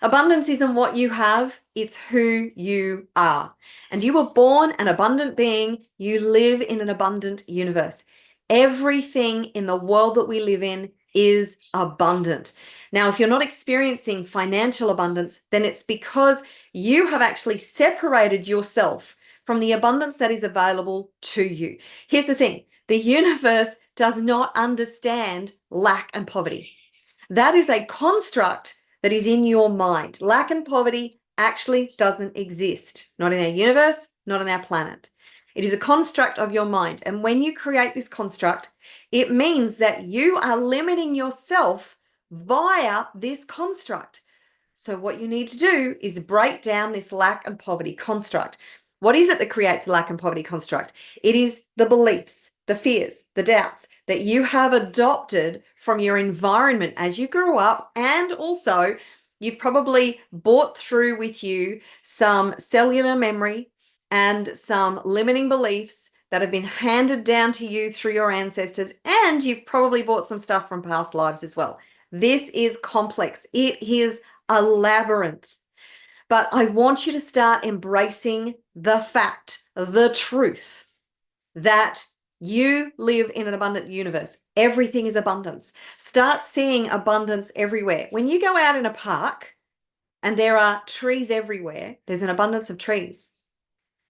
Abundance isn't what you have, it's who you are. And you were born an abundant being. You live in an abundant universe. Everything in the world that we live in is abundant. Now, if you're not experiencing financial abundance, then it's because you have actually separated yourself from the abundance that is available to you. Here's the thing, the universe does not understand lack and poverty. That is a construct that is in your mind. Lack and poverty actually doesn't exist, not in our universe, not on our planet. It is a construct of your mind. And when you create this construct, it means that you are limiting yourself via this construct. So what you need to do is break down this lack and poverty construct. What is it that creates a lack and poverty construct? It is the beliefs, the fears, the doubts that you have adopted from your environment as you grew up, and also you've probably brought through with you some cellular memory and some limiting beliefs that have been handed down to you through your ancestors, and you've probably bought some stuff from past lives as well. This is complex. It is a labyrinth. But I want you to start embracing the fact, the truth, that you live in an abundant universe. Everything is abundance. Start seeing abundance everywhere. When you go out in a park and there are trees everywhere, there's an abundance of trees.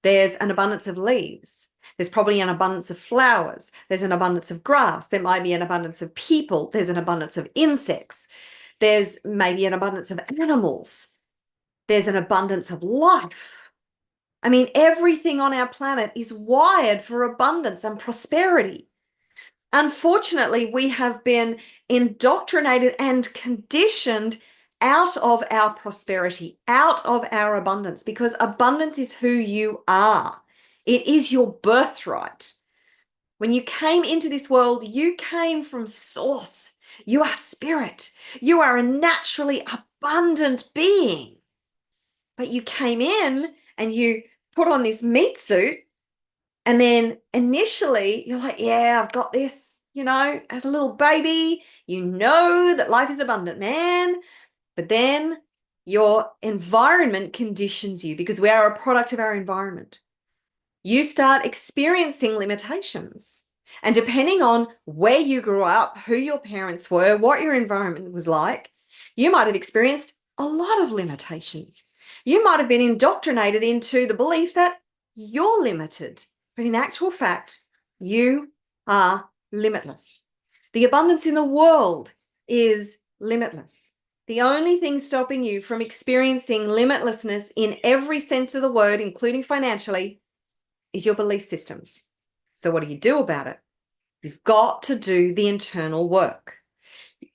There's an abundance of leaves. There's probably an abundance of flowers. There's an abundance of grass. There might be an abundance of people. There's an abundance of insects. There's maybe an abundance of animals. There's an abundance of life. I mean, everything on our planet is wired for abundance and prosperity. Unfortunately, we have been indoctrinated and conditioned out of our prosperity, out of our abundance, because abundance is who you are. It is your birthright. When you came into this world, you came from source. You are spirit. You are a naturally abundant being. But you came in and you put on this meat suit, and then initially you're like, yeah, I've got this, as a little baby, you know that life is abundant, man. But then your environment conditions you, because we are a product of our environment. You start experiencing limitations. And depending on where you grew up, who your parents were, what your environment was like, you might have experienced a lot of limitations. You might have been indoctrinated into the belief that you're limited, but in actual fact, you are limitless. The abundance in the world is limitless. The only thing stopping you from experiencing limitlessness in every sense of the word, including financially, is your belief systems. So what do you do about it? You've got to do the internal work.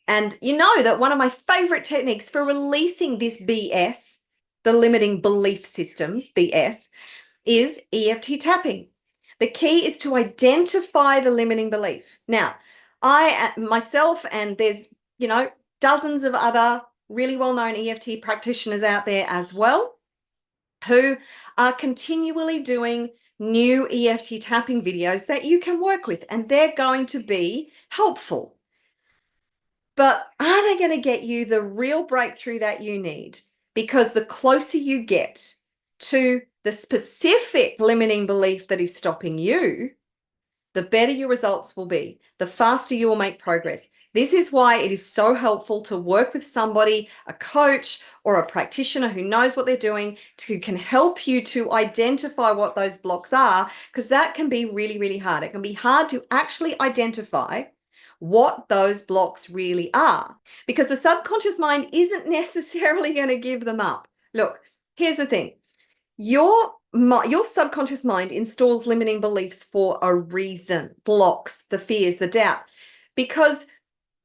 And you know that one of my favorite techniques for releasing this BS, the limiting belief systems, BS, is EFT tapping. The key is to identify the limiting belief. Now, I myself, and there's, dozens of other really well-known EFT practitioners out there as well, who are continually doing new EFT tapping videos that you can work with, and they're going to be helpful. But are they going to get you the real breakthrough that you need? Because the closer you get to the specific limiting belief that is stopping you, the better your results will be, the faster you will make progress. This is why it is so helpful to work with somebody, a coach or a practitioner who knows what they're doing, who can help you to identify what those blocks are, because that can be really, really hard. It can be hard to actually identify what those blocks really are, because the subconscious mind isn't necessarily going to give them up. Look, here's the thing. Your subconscious mind installs limiting beliefs for a reason, blocks the fears, the doubt, because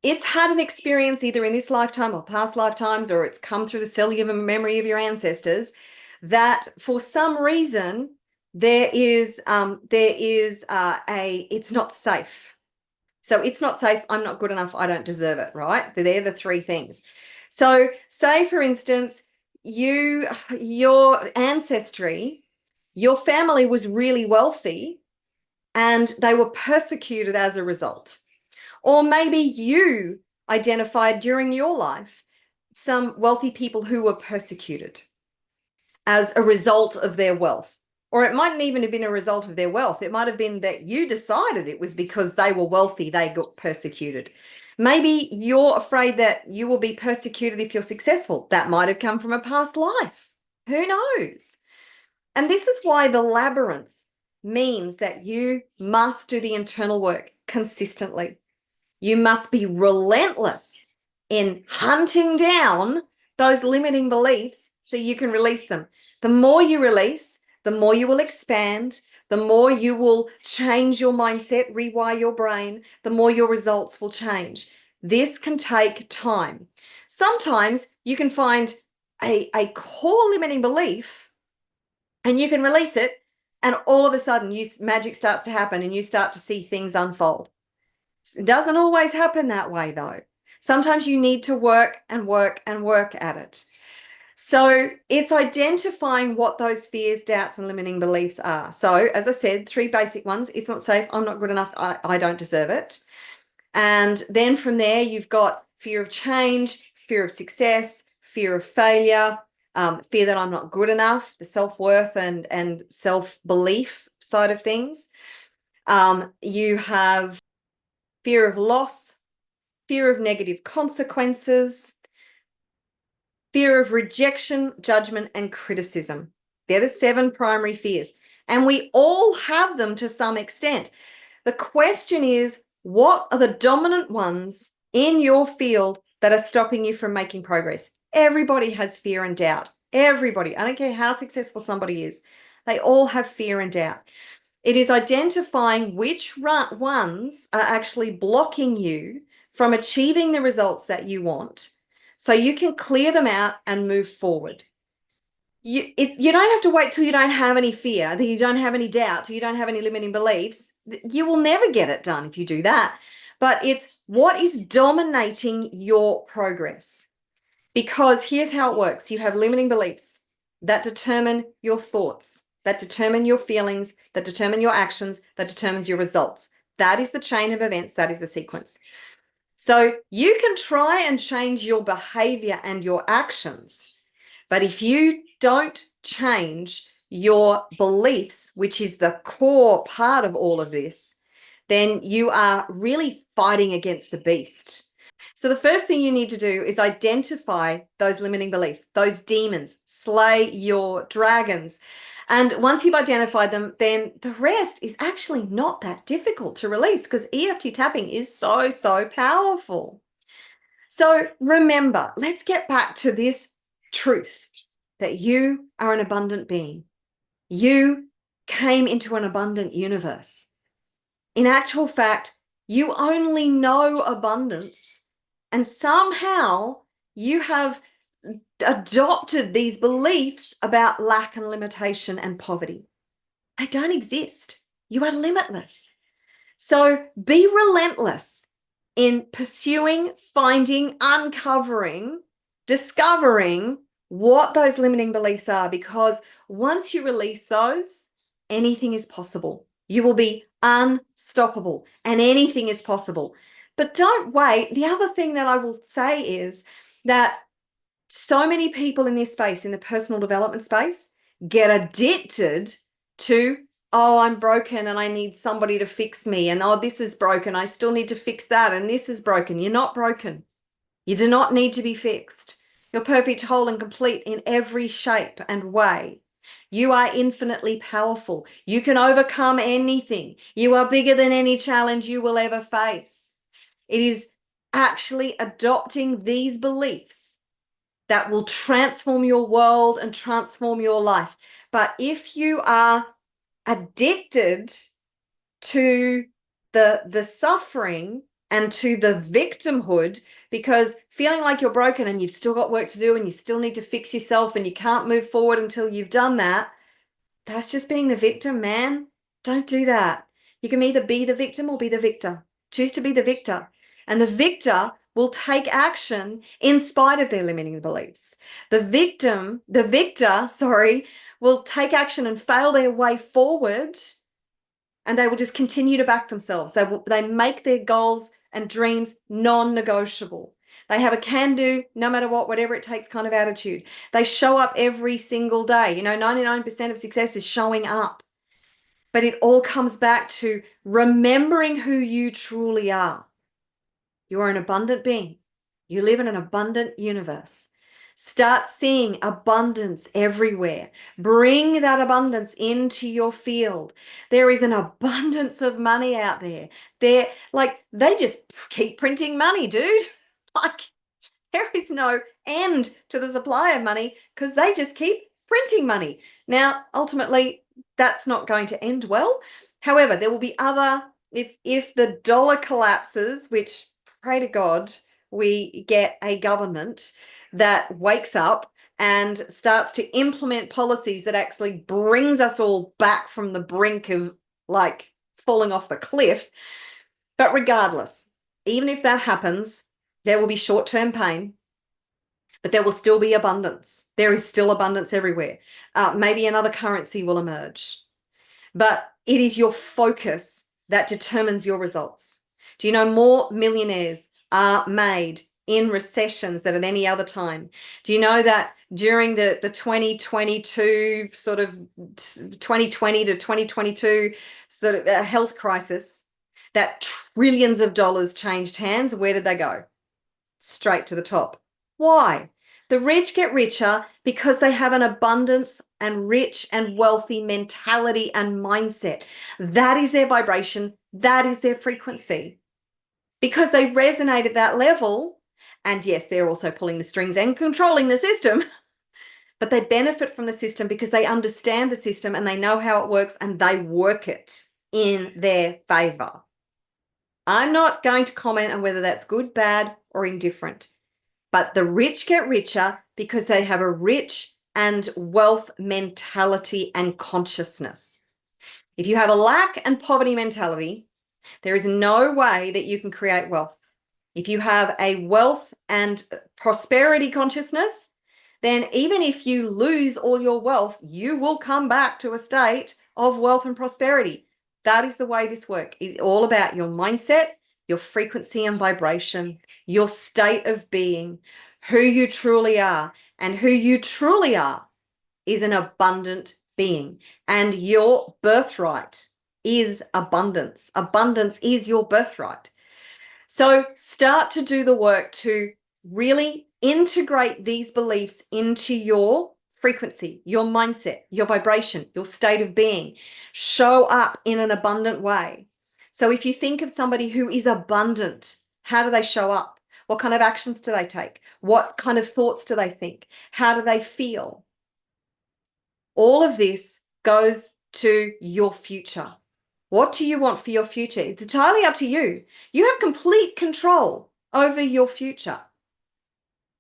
it's had an experience either in this lifetime or past lifetimes, or it's come through the cellular memory of your ancestors, that for some reason it's not safe. So it's not safe, I'm not good enough, I don't deserve it, right? They're the three things. So say, for instance, your ancestry, your family was really wealthy and they were persecuted as a result. Or maybe you identified during your life some wealthy people who were persecuted as a result of their wealth. Or it mightn't even have been a result of their wealth. It might have been that you decided it was because they were wealthy, they got persecuted. Maybe you're afraid that you will be persecuted if you're successful. That might have come from a past life. Who knows? And this is why the labyrinth means that you must do the internal work consistently. You must be relentless in hunting down those limiting beliefs so you can release them. The more you release, the more you will expand, the more you will change your mindset, rewire your brain, the more your results will change. This can take time. Sometimes you can find a core limiting belief and you can release it, and all of a sudden magic starts to happen and you start to see things unfold. It doesn't always happen that way, though. Sometimes you need to work and work and work at it. So it's identifying what those fears, doubts, and limiting beliefs are. So, as I said, 3 basic ones. It's not safe. I'm not good enough. I don't deserve it. And then from there, you've got fear of change, fear of success, fear of failure, fear that I'm not good enough, the self-worth and self-belief side of things. You have fear of loss, fear of negative consequences, fear of rejection, judgment, and criticism. They're the 7 primary fears. And we all have them to some extent. The question is, what are the dominant ones in your field that are stopping you from making progress? Everybody has fear and doubt. Everybody. I don't care how successful somebody is. They all have fear and doubt. It is identifying which ones are actually blocking you from achieving the results that you want so you can clear them out and move forward. You don't have to wait till you don't have any fear, that you don't have any doubt, till you don't have any limiting beliefs. You will never get it done if you do that. But it's what is dominating your progress. Because here's how it works. You have limiting beliefs that determine your thoughts, that determine your feelings, that determine your actions, that determines your results. That is the chain of events. That is the sequence. So you can try and change your behavior and your actions, but if you don't change your beliefs, which is the core part of all of this, then you are really fighting against the beast. So the first thing you need to do is identify those limiting beliefs, those demons, slay your dragons. And once you've identified them, then the rest is actually not that difficult to release because EFT tapping is so, so powerful. So remember, let's get back to this truth that you are an abundant being. You came into an abundant universe. In actual fact, you only know abundance, and somehow you have adopted these beliefs about lack and limitation and poverty. They don't exist. You are limitless. So be relentless in pursuing, finding, uncovering, discovering what those limiting beliefs are, because once you release those, anything is possible. You will be unstoppable and anything is possible. But don't wait. The other thing that I will say is that so many people in this space, in the personal development space, get addicted to, oh, I'm broken and I need somebody to fix me. And oh, this is broken. I still need to fix that. And this is broken. You're not broken. You do not need to be fixed. You're perfect, whole, and complete in every shape and way. You are infinitely powerful. You can overcome anything. You are bigger than any challenge you will ever face. It is actually adopting these beliefs that will transform your world and transform your life. But if you are addicted to the suffering and to the victimhood, because feeling like you're broken and you've still got work to do and you still need to fix yourself and you can't move forward until you've done that, that's just being the victim, man. Don't do that. You can either be the victim or be the victor. Choose to be the victor. And the victor will take action in spite of their limiting beliefs. The victor, will take action and fail their way forward, and they will just continue to back themselves. They make their goals and dreams non-negotiable. They have a can do, no matter what, whatever it takes kind of attitude. They show up every single day. 99% of success is showing up. But it all comes back to remembering who you truly are. You are an abundant being. You live in an abundant universe. Start seeing abundance everywhere. Bring that abundance into your field. There is an abundance of money out there. They just keep printing money, dude. Like, there is no end to the supply of money because they just keep printing money. Now, ultimately, that's not going to end well. However, there will be other, if the dollar collapses, which pray to God we get a government that wakes up and starts to implement policies that actually brings us all back from the brink of like falling off the cliff. But regardless, even if that happens, there will be short-term pain, but there will still be abundance. There is still abundance everywhere. Maybe another currency will emerge, but it is your focus that determines your results. Do you know more millionaires are made in recessions than at any other time? Do you know that during the 2022 sort of 2020 to 2022 sort of health crisis, that trillions of dollars changed hands? Where did they go? Straight to the top. Why? The rich get richer because they have an abundance and rich and wealthy mentality and mindset. That is their vibration. That is their frequency. Because they resonate at that level, and yes, they're also pulling the strings and controlling the system, but they benefit from the system because they understand the system and they know how it works and they work it in their favor. I'm not going to comment on whether that's good, bad, or indifferent, but the rich get richer because they have a rich and wealth mentality and consciousness. If you have a lack and poverty mentality, there is no way that you can create wealth. If you have a wealth and prosperity consciousness, then even if you lose all your wealth, you will come back to a state of wealth and prosperity. That is the way this works. It's all about your mindset, your frequency and vibration, your state of being, who you truly are. And who you truly are is an abundant being. And your birthright is abundance. Abundance is your birthright. So start to do the work to really integrate these beliefs into your frequency, your mindset, your vibration, your state of being. Show up in an abundant way. So if you think of somebody who is abundant, how do they show up? What kind of actions do they take? What kind of thoughts do they think? How do they feel? All of this goes to your future. What do you want for your future? It's entirely up to you. You have complete control over your future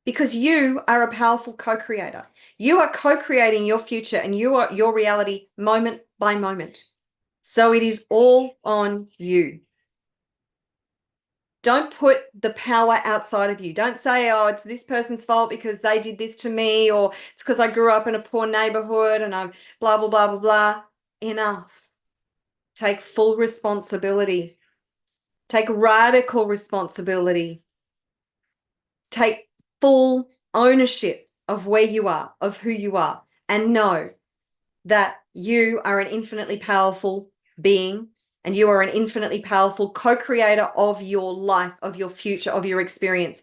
because you are a powerful co-creator. You are co-creating your future and you are your reality moment by moment. So it is all on you. Don't put the power outside of you. Don't say, oh, it's this person's fault because they did this to me, or it's because I grew up in a poor neighborhood and I'm blah, blah, blah, blah, blah. Enough. Take full responsibility. Take radical responsibility. Take full ownership of where you are, of who you are, and know that you are an infinitely powerful being and you are an infinitely powerful co-creator of your life, of your future, of your experience.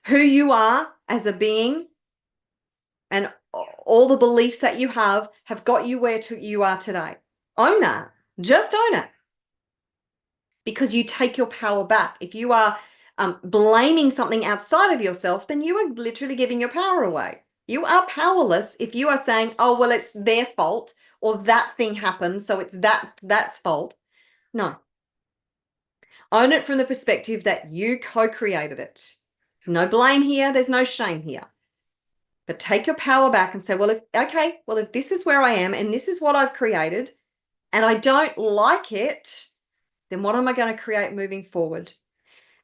Who you are as a being and all the beliefs that you have got you where you are today. Own that. Just own it. Because you take your power back. If you are blaming something outside of yourself, then you are literally giving your power away. You are powerless if you are saying, oh, well, it's their fault or that thing happened, so it's that's fault. No. Own it from the perspective that you co-created it. There's no blame here. There's no shame here. But take your power back and say, well, if this is where I am and this is what I've created and I don't like it, then what am I going to create moving forward?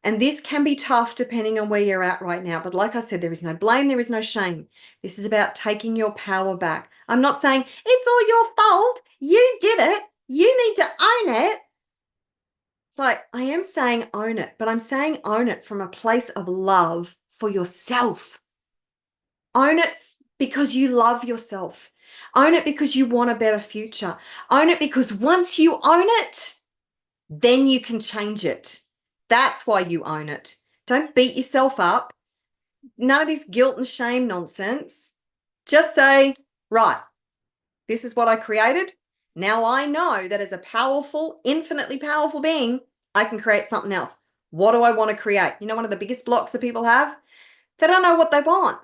And this can be tough depending on where you're at right now. But like I said, there is no blame, there is no shame. This is about taking your power back. I'm not saying it's all your fault. You did it. You need to own it. It's like, I am saying own it, but I'm saying own it from a place of love for yourself. Own it because you love yourself. Own it because you want a better future. Own it because once you own it, then you can change it. That's why you own it. Don't beat yourself up. None of this guilt and shame nonsense. Just say, right, this is what I created. Now I know that as a powerful, infinitely powerful being, I can create something else. What do I want to create? You know, one of the biggest blocks that people have? They don't know what they want.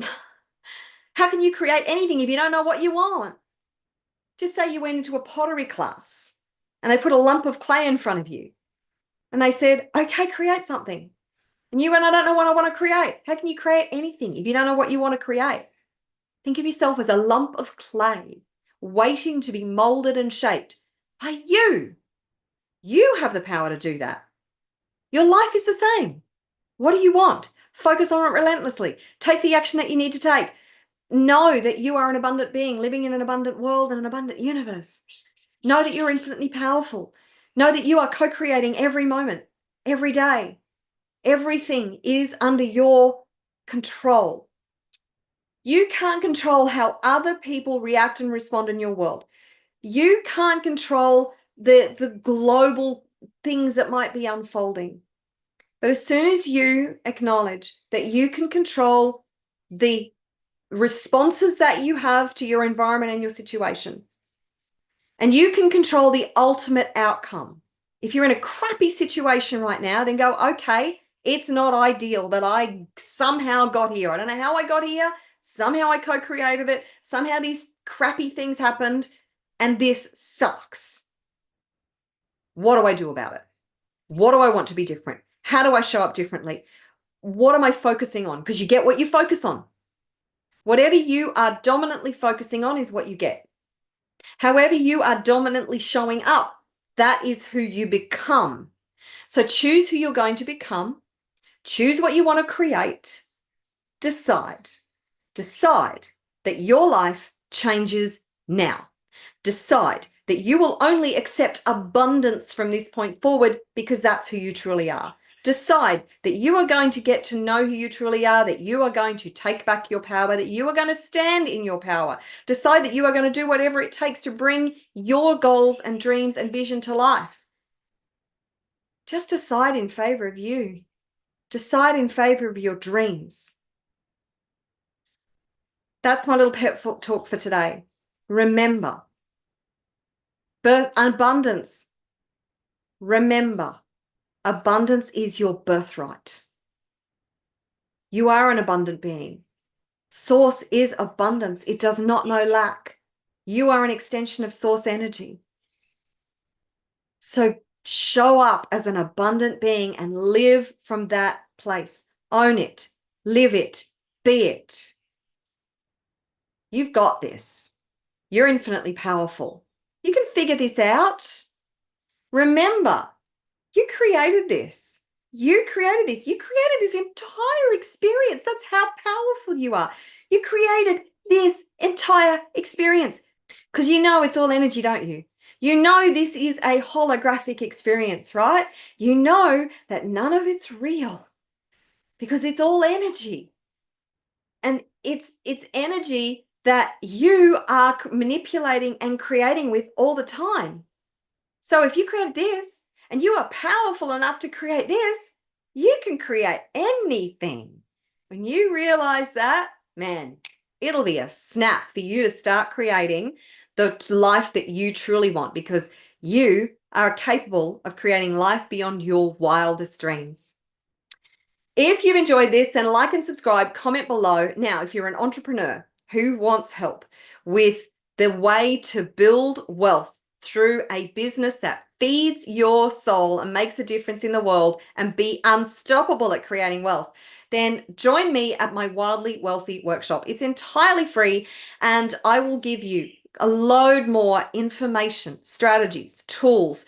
How can you create anything if you don't know what you want? Just say you went into a pottery class and they put a lump of clay in front of you and they said, okay, create something. And you went, I don't know what I want to create. How can you create anything if you don't know what you want to create? Think of yourself as a lump of clay waiting to be molded and shaped by you. You have the power to do that. Your life is the same. What do you want? Focus on it relentlessly. Take the action that you need to take. Know that you are an abundant being living in an abundant world and an abundant universe. Know that you're infinitely powerful. Know that you are co-creating every moment, every day. Everything is under your control. You can't control how other people react and respond in your world. You can't control the global things that might be unfolding. But as soon as you acknowledge that you can control the responses that you have to your environment and your situation, and you can control the ultimate outcome. If you're in a crappy situation right now, then go, okay, it's not ideal that I somehow got here. I don't know how I got here. Somehow I co-created it. Somehow these crappy things happened and this sucks. What do I do about it? What do I want to be different? How do I show up differently? What am I focusing on? Because you get what you focus on. Whatever you are dominantly focusing on is what you get. However you are dominantly showing up, that is who you become. So choose who you're going to become. Choose what you want to create. Decide. Decide that your life changes now. Decide that you will only accept abundance from this point forward because that's who you truly are. Decide that you are going to get to know who you truly are, that you are going to take back your power, that you are going to stand in your power. Decide that you are going to do whatever it takes to bring your goals and dreams and vision to life. Just decide in favor of you. Decide in favor of your dreams. That's my little pep talk for today. Remember, abundance. Remember, abundance is your birthright. You are an abundant being. Source is abundance. It does not know lack. You are an extension of source energy. So show up as an abundant being and live from that place. Own it. Live it. Be it. You've got this. You're infinitely powerful. You can figure this out. Remember, you created this. You created this. You created this entire experience. That's how powerful you are. You created this entire experience because you know it's all energy, don't you? You know this is a holographic experience, right? You know that none of it's real because it's all energy. And it's energy that you are manipulating and creating with all the time. So if you created this and you are powerful enough to create this, you can create anything. When you realize that, man, it'll be a snap for you to start creating the life that you truly want because you are capable of creating life beyond your wildest dreams. If you've enjoyed this, then like and subscribe, comment below. Now, if you're an entrepreneur who wants help with the way to build wealth through a business that feeds your soul and makes a difference in the world and be unstoppable at creating wealth, then join me at my Wildly Wealthy workshop. It's entirely free and I will give you a load more information, strategies, tools,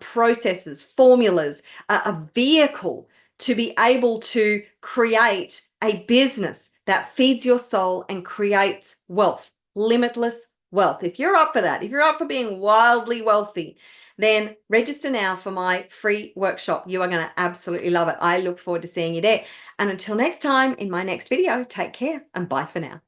processes, formulas, a vehicle to be able to create a business that feeds your soul and creates wealth, limitless wealth. If you're up for that, if you're up for being wildly wealthy, then register now for my free workshop. You are going to absolutely love it. I look forward to seeing you there. And until next time, in my next video, take care and bye for now.